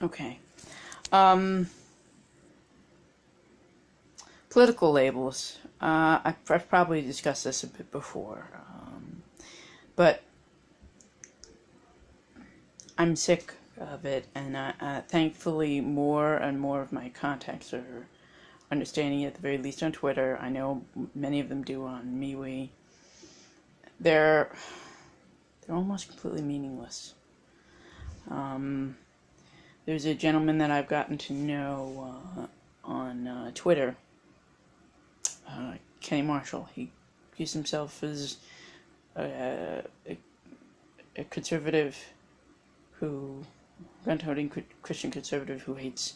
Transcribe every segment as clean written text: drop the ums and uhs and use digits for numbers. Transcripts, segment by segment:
Okay. Um, Political labels. I've probably discussed this a bit before, but I'm sick of it, and thankfully more and more of my contacts are understanding it, at the very least on Twitter. I know many of them do on MeWe. They're almost completely meaningless. There's a gentleman that I've gotten to know on Twitter, Kenny Marshall. He views himself as a conservative gun-toting Christian conservative who hates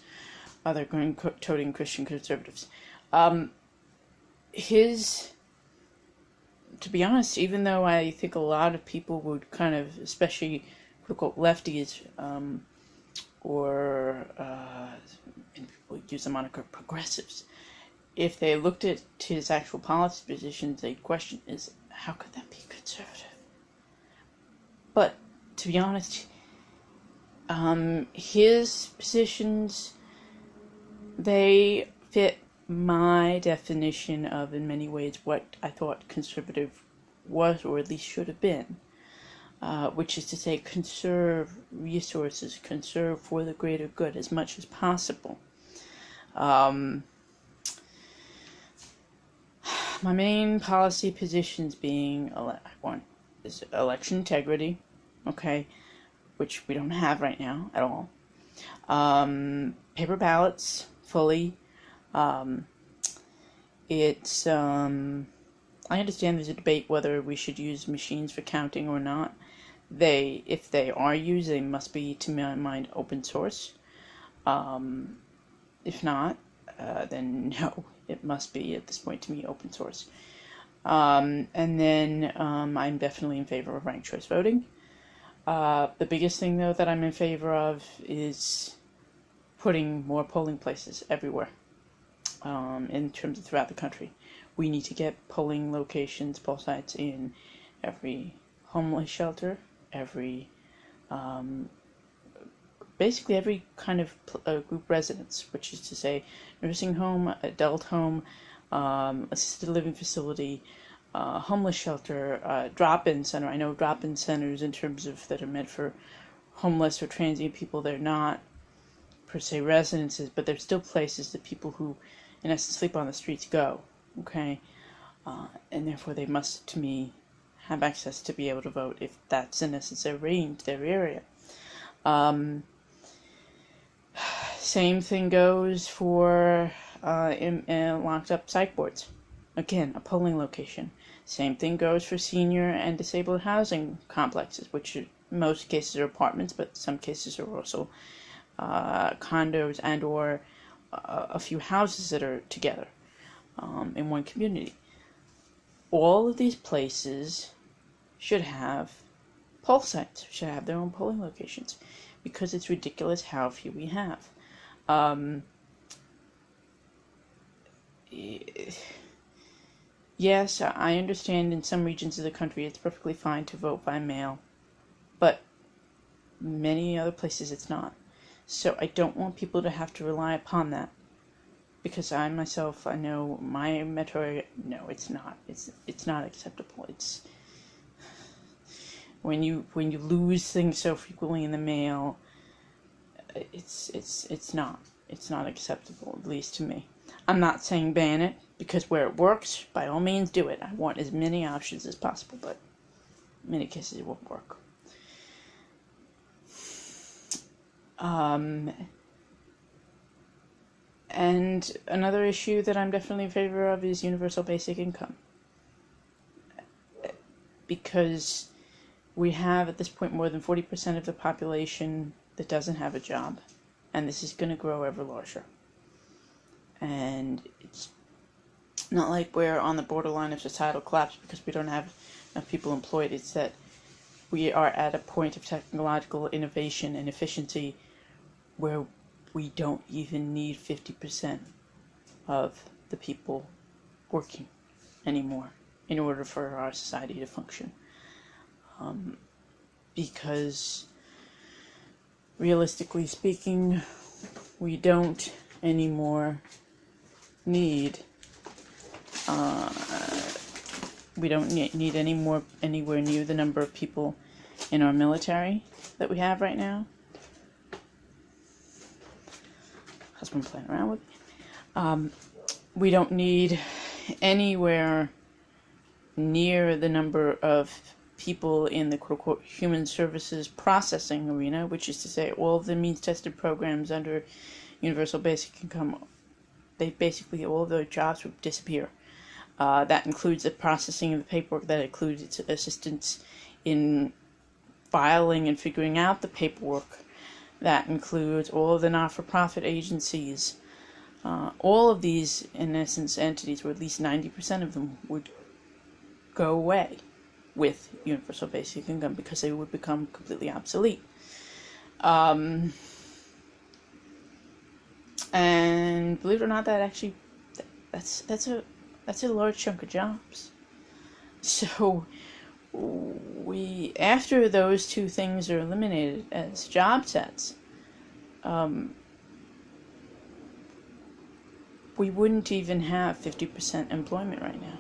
other gun-toting Christian conservatives. To be honest, even though I think a lot of people would kind of, especially quote-unquote lefties, or people use the moniker progressives, if they looked at his actual policy positions, they'd question, is how could that be conservative? But to be honest, his positions, they fit my definition of, in many ways, what I thought conservative was, or at least should have been, which is to say, conserve resources, conserve for the greater good as much as possible. My main policy positions being, one is election integrity, okay, which we don't have right now at all. Paper ballots, fully. I understand there's a debate whether we should use machines for counting or not. If they are used, they must be, to my mind, open source. If not, then no, it must be, at this point, to me, open source. And then I'm definitely in favor of ranked choice voting. The biggest thing, though, that I'm in favor of is putting more polling places everywhere, in terms of throughout the country. We need to get polling locations, poll sites in every homeless shelter, basically every kind of group residence, which is to say nursing home, adult home, assisted living facility, homeless shelter, drop-in center. I know drop-in centers in terms of that are meant for homeless or transient people. They're not per se residences, but they're still places that people who, in essence, sleep on the streets go. Okay, and therefore they must, to me, have access to be able to vote if that's in essence their range, their area. Same thing goes for locked up psych wards. Again, a polling location. Same thing goes for senior and disabled housing complexes, which in most cases are apartments, but some cases are also condos and or a few houses that are together in one community. All of these places should have poll sites, should have their own polling locations, because it's ridiculous how few we have. Yes, I understand in some regions of the country it's perfectly fine to vote by mail, but many other places it's not. So I don't want people to have to rely upon that, because I myself, I know my metro area, no, it's not. It's not acceptable. It's when you lose things so frequently in the mail, it's not acceptable, at least to me. I'm not saying ban it, because where it works, by all means do it. I want as many options as possible, but in many cases it won't work. And another issue that I'm definitely in favor of is universal basic income. Because we have, at this point, more than 40% of the population that doesn't have a job. And this is going to grow ever larger. And it's not like we're on the borderline of societal collapse because we don't have enough people employed. It's that we are at a point of technological innovation and efficiency where we don't even need 50% of the people working anymore in order for our society to function. Because realistically speaking, we don't anymore need anywhere near the number of people in our military that we have right now. Husband playing around with me. We don't need anywhere near the number of people in the quote-unquote human services processing arena, which is to say all of the means-tested programs under universal basic income. All of those jobs would disappear. That includes the processing of the paperwork, that includes assistance in filing and figuring out the paperwork, that includes all of the not-for-profit agencies. All of these, in essence, entities, or at least 90% of them, would go away with universal basic income because they would become completely obsolete. And believe it or not, that's a large chunk of jobs. So after those two things are eliminated as job sets, we wouldn't even have 50% employment right now.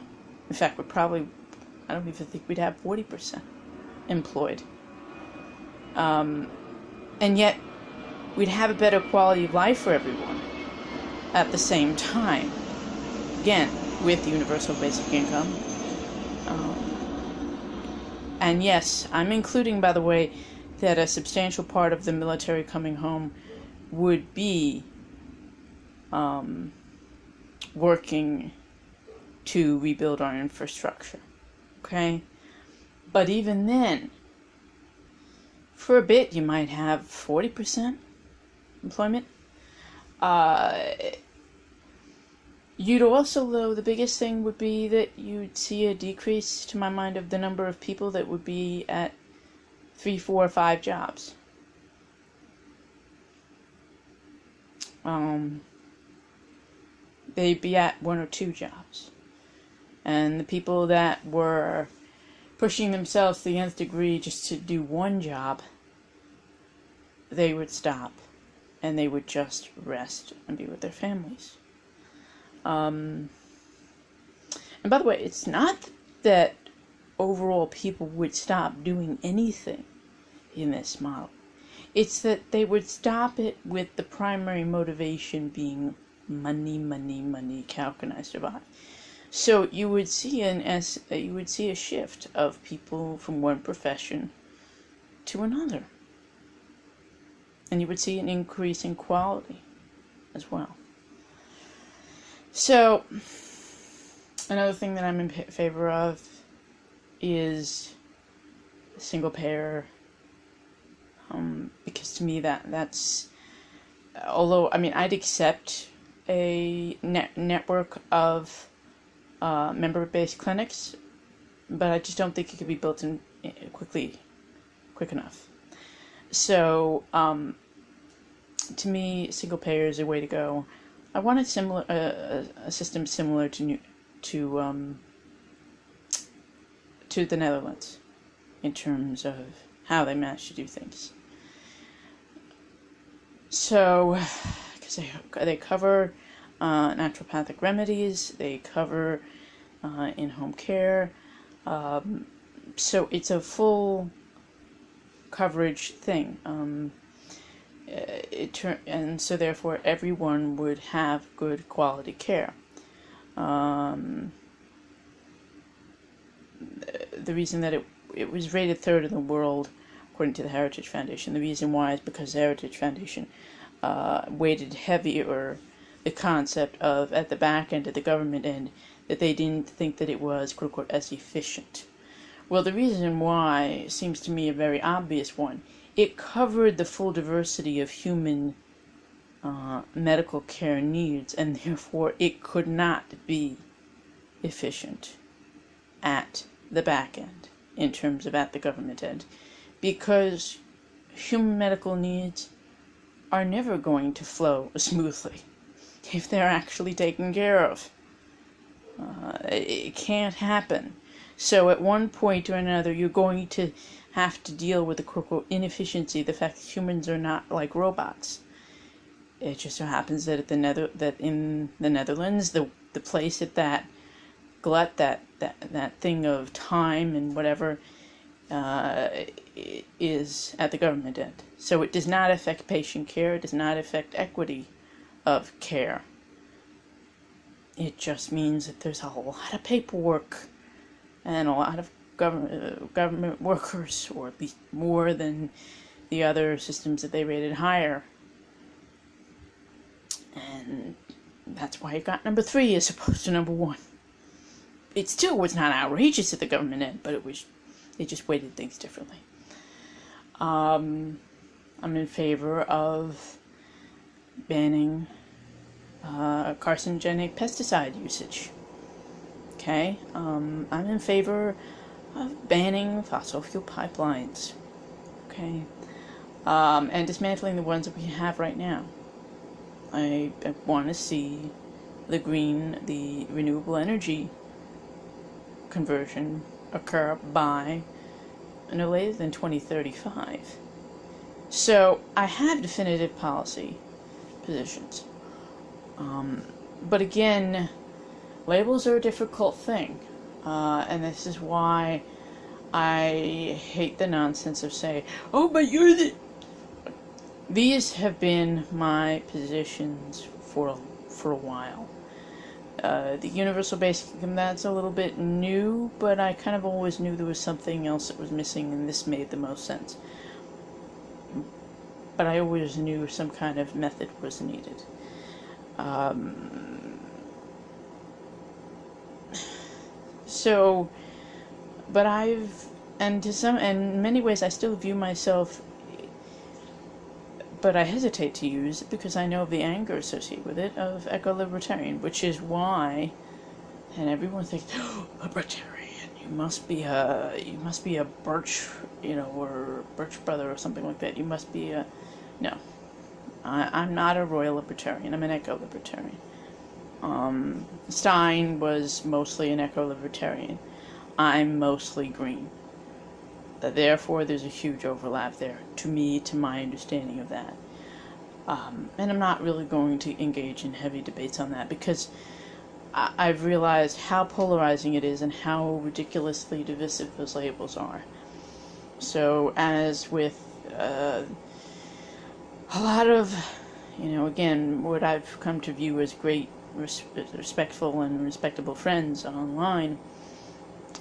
In fact, I don't even think we'd have 40% employed. And yet, we'd have a better quality of life for everyone at the same time. Again, with universal basic income. And yes, I'm including, by the way, that a substantial part of the military coming home would be working to rebuild our infrastructure. Okay? But even then, for a bit, you might have 40% employment. You'd also, though, the biggest thing would be that you'd see a decrease, to my mind, of the number of people that would be at 3, 4, 5 jobs. They'd be at 1 or 2 jobs. And the people that were pushing themselves to the nth degree just to do one job, they would stop and they would just rest and be with their families. And by the way, it's not that overall people would stop doing anything in this model. It's that they would stop it with the primary motivation being money, money, money. How can I survive? So you would see a shift of people from one profession to another, and you would see an increase in quality as well. So another thing that I'm in favor of is single payer, because to me that's, although I'd accept a network of member-based clinics, but I just don't think it could be built in quick enough. So to me, single payer is a way to go. I want a system similar to the Netherlands in terms of how they manage to do things. So, because they cover naturopathic remedies, they cover in-home care, so it's a full coverage thing. And so therefore everyone would have good quality care. The reason that it was rated third in the world according to the Heritage Foundation, the reason why is because the Heritage Foundation weighted heavier the concept of, at the back end, at the government end, that they didn't think that it was quote unquote as efficient. Well, the reason why seems to me a very obvious one. It covered the full diversity of human medical care needs, and therefore it could not be efficient at the back end, in terms of at the government end, because human medical needs are never going to flow smoothly if they're actually taken care of. It can't happen. So at one point or another, you're going to have to deal with the quote-unquote inefficiency, the fact that humans are not like robots. It just so happens that in the Netherlands, the place at that glut, that thing of time and whatever, is at the government end. So it does not affect patient care. It does not affect equity of care. It just means that there's a lot of paperwork and a lot of government workers, or at least more than the other systems that they rated higher. And that's why it got number 3 as opposed to number 1. It still was not outrageous at the government end, but they just weighted things differently. I'm in favor of banning carcinogenic pesticide usage. Okay? I'm in favor of banning fossil fuel pipelines. Okay? And dismantling the ones that we have right now. I want to see the renewable energy conversion occur by no later than 2035. So I have definitive policy positions. But again, labels are a difficult thing. And this is why I hate the nonsense of saying, oh, but you're the... These have been my positions for a while. The universal basic income, that's a little bit new, but I kind of always knew there was something else that was missing, and this made the most sense. But I always knew some kind of method was needed. In many ways I still view myself, but I hesitate to use it because I know of the anger associated with it, of eco-libertarian, which is why, and everyone thinks, oh, libertarian, you must be a Birch, or Birch brother or something like that. You must be a, no, I'm not a royal libertarian. I'm an eco-libertarian. Stein was mostly an eco-libertarian. I'm mostly green. Therefore, there's a huge overlap there, to my understanding of that. And I'm not really going to engage in heavy debates on that, because I've realized how polarizing it is and how ridiculously divisive those labels are. So, as with a lot of, again, what I've come to view as great, respectful and respectable friends online,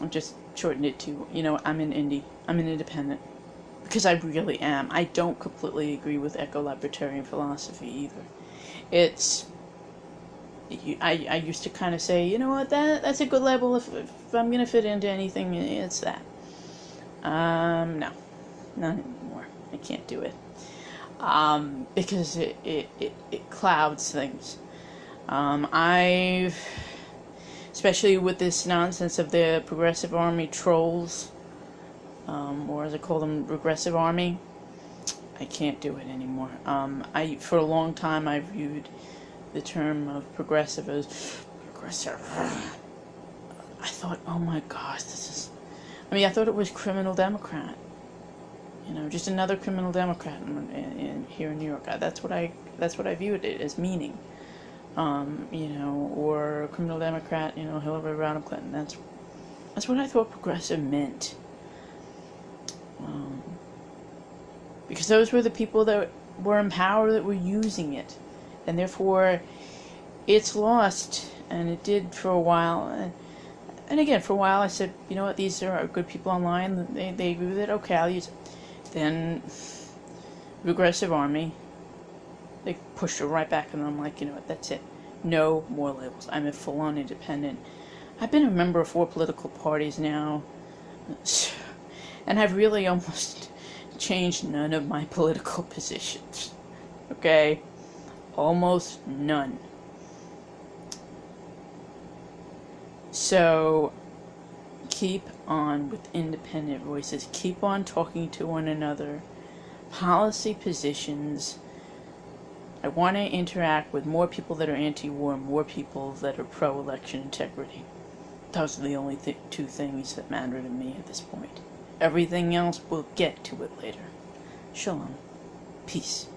I've just shortened it to, I'm an indie. I'm an independent. Because I really am. I don't completely agree with eco-libertarian philosophy either. I used to kind of say, you know what, that's a good label. If I'm going to fit into anything, it's that. No. Not anymore. I can't do it. Because it clouds things. Especially with this nonsense of the Progressive Army trolls, or as I call them, Regressive Army, I can't do it anymore. For a long time I viewed the term of progressive as progressive. I thought, oh my gosh, I thought it was criminal Democrat. Just another criminal Democrat here in New York. That's what I viewed it as meaning. Or criminal Democrat, Hillary Rodham Clinton. That's what I thought progressive meant. Because those were the people that were in power that were using it. And therefore, it's lost. And it did for a while. And again, for a while I said, you know what, these are good people online. They agree with it. Okay, I'll use it. Then, Regressive Army, they pushed it right back, and I'm like, you know what, that's it. No more labels. I'm a full-on independent. I've been a member of 4 political parties now, and I've really almost changed none of my political positions. Okay? Almost none. So, keep on with independent voices. Keep on talking to one another. Policy positions. I want to interact with more people that are anti-war, more people that are pro-election integrity. Those are the only 2 things that matter to me at this point. Everything else, we'll get to it later. Shalom. Peace.